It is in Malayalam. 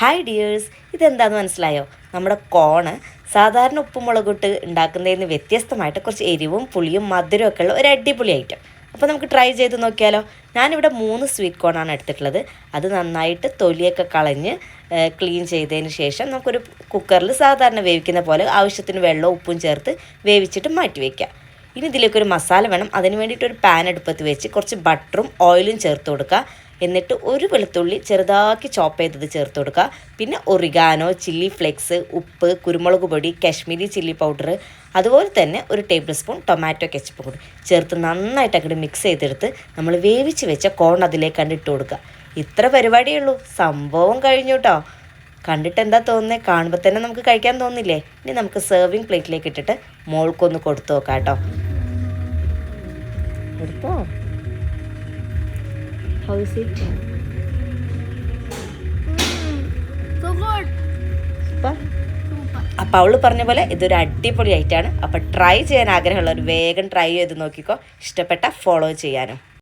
ഹായ് ഡിയേഴ്സ്, ഇതെന്താണെന്ന് മനസ്സിലായോ? നമ്മുടെ കോണ് സാധാരണ ഉപ്പും മുളകിട്ട് ഉണ്ടാക്കുന്നതിൽ നിന്ന് വ്യത്യസ്തമായിട്ട് കുറച്ച് എരിവും പുളിയും മധുരവും ഒക്കെ ഉള്ള ഒരു അടിപൊളി ഐറ്റം. അപ്പോൾ നമുക്ക് ട്രൈ ചെയ്ത് നോക്കിയാലോ? ഞാനിവിടെ 3 സ്വീറ്റ് കോണാണ് എടുത്തിട്ടുള്ളത്. അത് നന്നായിട്ട് തൊലിയൊക്കെ കളഞ്ഞ് ക്ലീൻ ചെയ്തതിന് ശേഷം നമുക്കൊരു കുക്കറിൽ സാധാരണ വേവിക്കുന്ന പോലെ ആവശ്യത്തിന് വെള്ളവും ഉപ്പും ചേർത്ത് വേവിച്ചിട്ട് മാറ്റി വയ്ക്കുക. ഇനി ഇതിലേക്കൊരു മസാല വേണം. അതിന് വേണ്ടിയിട്ടൊരു പാൻ അടുപ്പത്ത് വെച്ച് കുറച്ച് ബട്ടറും ഓയിലും ചേർത്ത് കൊടുക്കുക. എന്നിട്ട് ഒരു വെളുത്തുള്ളി ചെറുതാക്കി ചോപ്പ് ചെയ്തത് ചേർത്ത് കൊടുക്കുക. പിന്നെ ഒറിഗാനോ, ചില്ലി ഫ്ലെക്സ്, ഉപ്പ്, കുരുമുളക് പൊടി, കാശ്മീരി ചില്ലി പൗഡർ, അതുപോലെ തന്നെ ഒരു ടേബിൾ സ്പൂൺ ടൊമാറ്റോ കെച്ചപ്പ് കൂടി ചേർത്ത് നന്നായിട്ട് അങ്ങോട്ട് മിക്സ് ചെയ്തെടുത്ത് നമ്മൾ വേവിച്ച് വെച്ച കോൺ അതിലേക്ക് കണ്ടിട്ട് കൊടുക്കുക. ഇത്ര പരിപാടിയേ ഉള്ളൂ, സംഭവം കഴിഞ്ഞു കേട്ടോ. കണ്ടിട്ട് എന്താ തോന്നുന്നത്? കാണുമ്പോൾ തന്നെ നമുക്ക് കഴിക്കാൻ തോന്നില്ലേ? ഇനി നമുക്ക് സെർവിങ് പ്ലേറ്റിലേക്ക് ഇട്ടിട്ട് മോൾക്കൊന്ന് കൊടുത്തു നോക്കാം കേട്ടോ. എടുത്തോ? How is it? അപ്പം അവള് പറഞ്ഞ പോലെ ഇതൊരു അടിപൊളി ആയിട്ടാണ്. അപ്പം ട്രൈ ചെയ്യാൻ ആഗ്രഹമുള്ളവർ വേഗം ട്രൈ ചെയ്ത് നോക്കിക്കോ. ഇഷ്ടപ്പെട്ട ഫോളോ ചെയ്യാനും.